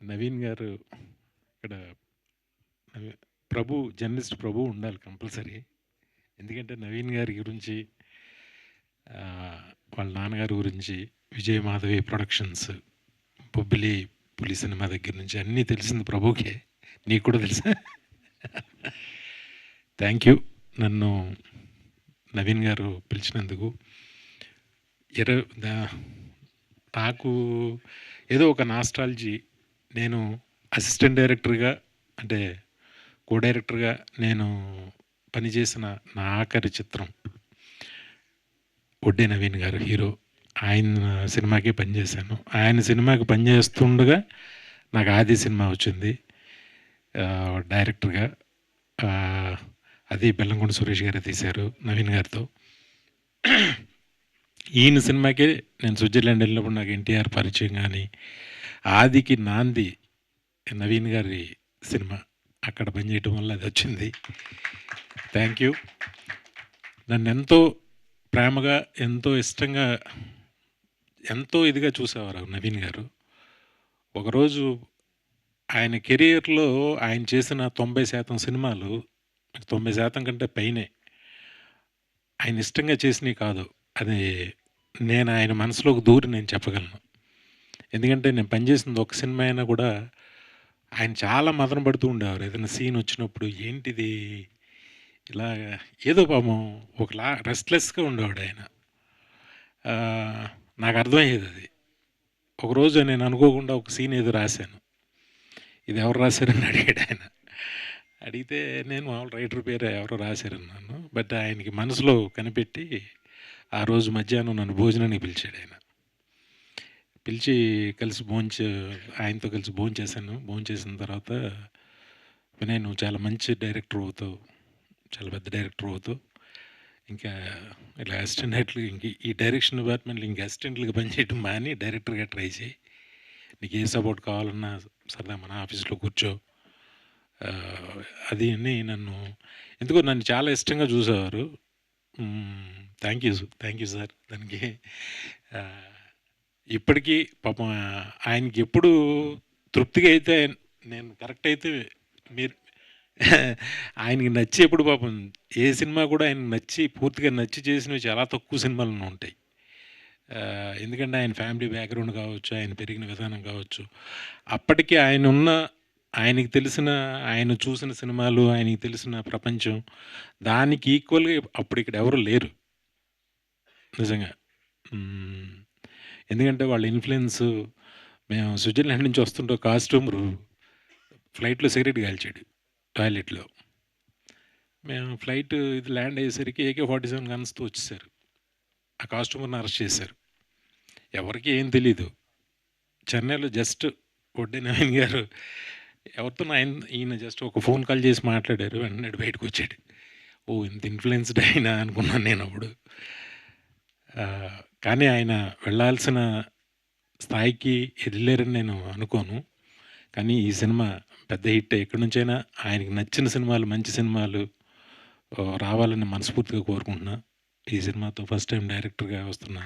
నవీన్ గారు ఇక్కడ ప్రభు జర్నలిస్ట్ ప్రభు ఉండాలి కంపల్సరీ. ఎందుకంటే నవీన్ గారి గురించి వాళ్ళ నాన్నగారి గురించి విజయ్ మాధవి ప్రొడక్షన్స్, బొబ్బిలి పులి సినిమా దగ్గర నుంచి అన్నీ తెలిసింది ప్రభుకే. నీకు కూడా తెలుసా? థ్యాంక్ యూ నన్ను నవీన్ గారు పిలిచినందుకు. నాకు ఏదో ఒక నాస్టాలజీ. నేను అసిస్టెంట్ డైరెక్టర్గా, అంటే కో డైరెక్టర్గా నేను పనిచేసిన నా ఆఖరి చిత్రం ఒడ్డే నవీన్ గారు హీరో. ఆయన సినిమాకే పనిచేశాను. ఆయన సినిమాకి పనిచేస్తుండగా నాకు ఆది సినిమా వచ్చింది డైరెక్టర్గా. అది బెల్లంకొండ సురేష్ గారే తీశారు నవీన్ గారితో. ఈయన సినిమాకే నేను స్విట్జర్లాండ్ వెళ్ళినప్పుడు నాకు ఎన్టీఆర్ పరిచయం. కానీ ఆదికి నాంది నవీన్ గారి సినిమా, అక్కడ పనిచేయటం వల్ల అది వచ్చింది. Thank you. నన్ను ఎంతో ప్రేమగా, ఎంతో ఇష్టంగా, ఎంతో ఇదిగా చూసేవారు నవీన్ గారు. ఒకరోజు ఆయన కెరియర్లో ఆయన చేసిన 90% సినిమాలు, 90% కంటే పైనే ఆయన ఇష్టంగా చేసినవి కాదు. అది నేను ఆయన మనసులోకి దూరి నేను చెప్పగలను. ఎందుకంటే నేను పనిచేసింది ఒక సినిమా అయినా కూడా ఆయన చాలా మదన పడుతూ ఉండేవారు. ఏదైనా సీన్ వచ్చినప్పుడు ఏంటిది ఇలా ఏదో పాపం ఒకలా రెస్ట్లెస్గా ఉండేవాడు ఆయన. నాకు అర్థమయ్యేది అది. ఒకరోజు నేను అనుకోకుండా ఒక సీన్ ఏదో రాశాను. ఇది ఎవరు రాశారని అడిగాడు ఆయన. అడిగితే నేను మామూలు రైటర్ పేరు ఎవరో రాశారన్నాను. బట్ ఆయనకి మనసులో కనిపెట్టి ఆ రోజు మధ్యాహ్నం నన్ను భోజనానికి పిలిచాడు ఆయన. పిలిచి కలిసి ఆయనతో కలిసి భోంచేశాను. భోంచేసిన తర్వాత వినయ్, నువ్వు చాలా మంచి డైరెక్టర్ అవుతావు, చాలా పెద్ద డైరెక్టర్ అవుతావు. ఇంకా ఇలా అసిస్టెంట్ డైరెక్టర్, ఇంక ఈ డైరెక్షన్ డిపార్ట్మెంట్లో ఇంకా అసిస్టెంట్లుగా పనిచేయడం మాని డైరెక్టర్గా ట్రై చేయి. నీకు ఏ సపోర్ట్ కావాలన్నా సరదా మన ఆఫీస్లో కూర్చో, అది అని నన్ను ఎందుకో నన్ను చాలా ఇష్టంగా చూసేవారు. థ్యాంక్ యూ సార్ దానికి. ఇప్పటికీ పాపం ఆయనకి ఎప్పుడు తృప్తిగా అయితే నేను కరెక్ట్ అయితే మీరు ఆయనకి నచ్చి ఎప్పుడు పాపం ఏ సినిమా కూడా ఆయనకు నచ్చి పూర్తిగా నచ్చి చేసినవి చాలా తక్కువ సినిమాలు ఉంటాయి. ఎందుకంటే ఆయన ఫ్యామిలీ బ్యాక్గ్రౌండ్ కావచ్చు, ఆయన పెరిగిన విధానం కావచ్చు, అప్పటికి ఆయనకి తెలిసిన, ఆయన చూసిన సినిమాలు, ఆయనకి తెలిసిన ప్రపంచం, దానికి ఈక్వల్గా అప్పుడు ఇక్కడ ఎవరు లేరు నిజంగా. ఎందుకంటే వాళ్ళ ఇన్ఫ్లుయెన్స్. మేము స్విట్జర్లాండ్ నుంచి వస్తుంటే కాస్ట్యూమరు ఫ్లైట్లో సిగరెట్ కాల్చాడు టాయిలెట్లో. మేము ఫ్లైట్ ఇది ల్యాండ్ అయ్యేసరికి AK-47 గన్స్తో వచ్చేసారు. ఆ కాస్ట్యూమర్ని అరెస్ట్ చేశారు. ఎవరికి ఏం తెలీదు. చెన్నైలో జస్ట్ ఒడ్డే నవీన్ గారు ఎవరితో ఈయన జస్ట్ ఒక ఫోన్ కాల్ చేసి మాట్లాడారు. వెంటనే బయటకు వచ్చాడు. ఓ, ఇంత ఇన్ఫ్లుయెన్స్డ్ అయినా అనుకున్నాను నేను అప్పుడు. కానీ ఆయన వెళ్ళాల్సిన స్థాయికి వెళ్ళారని నేను అనుకోను. కానీ ఈ సినిమా పెద్ద హిట్. ఎక్కడి నుంచైనా ఆయనకి నచ్చిన సినిమాలు, మంచి సినిమాలు రావాలని మనస్ఫూర్తిగా కోరుకుంటున్నా. ఈ సినిమాతో ఫస్ట్ టైం డైరెక్టర్గా వస్తున్న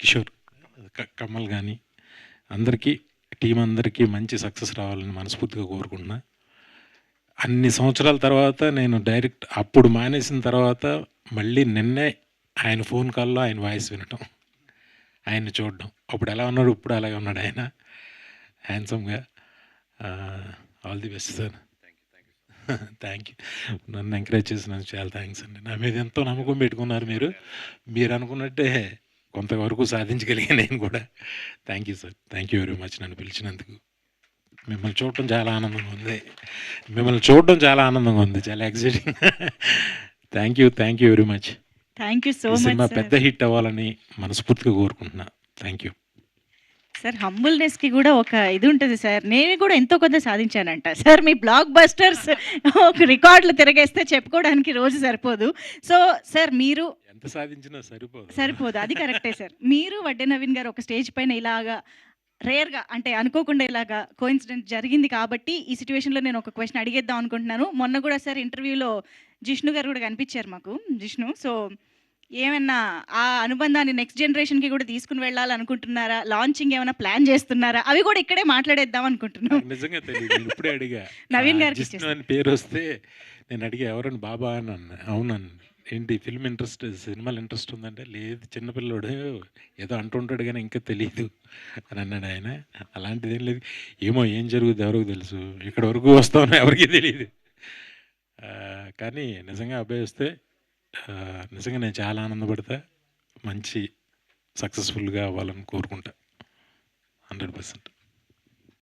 కిషోర్ కమల్ కానీ అందరికీ, టీం అందరికీ మంచి సక్సెస్ రావాలని మనస్ఫూర్తిగా కోరుకుంటున్నా. అన్ని సంవత్సరాల తర్వాత నేను అప్పుడు మానేసిన తర్వాత మళ్ళీ నిన్నే ఆయన ఫోన్ కాల్లో ఆయన వాయిస్ వినటం, ఆయన్ని చూడడం. అప్పుడు ఎలా ఉన్నాడు, ఇప్పుడు అలాగే ఉన్నాడు ఆయన హ్యాండ్సమ్గా. All the best sir. Thank you. నన్ను ఎంకరేజ్ చేసినందుకు చాలా థ్యాంక్స్ అండి. నా మీద ఎంతో నమ్మకం పెట్టుకున్నారు మీరు అనుకున్నట్టే కొంతవరకు సాధించగలిగాను నేను కూడా. Thank you sir. Thank you very much నన్ను పిలిచినందుకు. మిమ్మల్ని చూడటం చాలా ఆనందంగా ఉంది. చాలా exciting. Thank you very much. Thank you so much. Cinema పెద్ద హిట్ అవ్వాలని మనస్ఫూర్తిగా కోరుకుంటున్నా. Thank you sir. హంబుల్నెస్కి కూడా ఒక ఇది ఉంటుంది సార్. నేను కూడా ఎంతో కొంత సాధించానంట సార్. మీ బ్లాక్ బస్టర్స్ ఒక రికార్డులు తిరగేస్తే చెప్పుకోవడానికి రోజు సరిపోదు. సో సార్, మీరు ఎంత సాధించినా సరిపోదు, అది కరెక్టే సార్. మీరు వడ్డే నవీన్ గారు ఒక స్టేజ్ పైన ఇలాగా రేర్గా, అంటే అనుకోకుండా ఇలాగా కోఇన్సిడెంట్ జరిగింది కాబట్టి ఈ సిచ్యువేషన్లో నేను ఒక క్వశ్చన్ అడిగేద్దాం అనుకుంటున్నాను. మొన్న కూడా సార్ ఇంటర్వ్యూలో జిష్ణు గారు కూడా కనిపించారు మాకు. జిష్ణు, సో ఏమన్నా ఆ అనుబంధాన్ని నెక్స్ట్ జనరేషన్‌కి కూడా తీసుకొని వెళ్ళాలనుకుంటున్నారా? లాంచింగ్ ఏమైనా ప్లాన్ చేస్తున్నారా? అవి కూడా ఇక్కడే మాట్లాడేద్దాం అనుకుంటున్నాం. నాకు నిజంగా తెలీదు. నేను ఇప్పుడే అడిగా. నవీన్ గారికి జిష్ణు ఇచ్చేస్తాను. అని పేరొస్తే నేను అడిగా ఎవరని బాబా అని అన్నా. అవునన్నా. ఏంటి ఫిల్మ్ ఇంట్రెస్ట్ సినిమాలో ఇంట్రెస్ట్ ఉందంటే, లేదు చిన్న పిల్లోడు ఏదో అంటుంటాడు గానీ ఇంకా తెలీదు అని అన్నాడు ఆయన. అలాంటిదేం లేదు. ఏమో ఏం జరుగుద్దో ఎవరికి తెలుసు. ఇక్కడి వరకు వస్తామో ఎవరికీ తెలీదు. కానీ నిజంగా అబ్బాయి వస్తే నిజంగా నేను చాలా ఆనందపడతా. మంచి సక్సెస్‌ఫుల్‌గా అవ్వాలని కోరుకుంటా. 100%.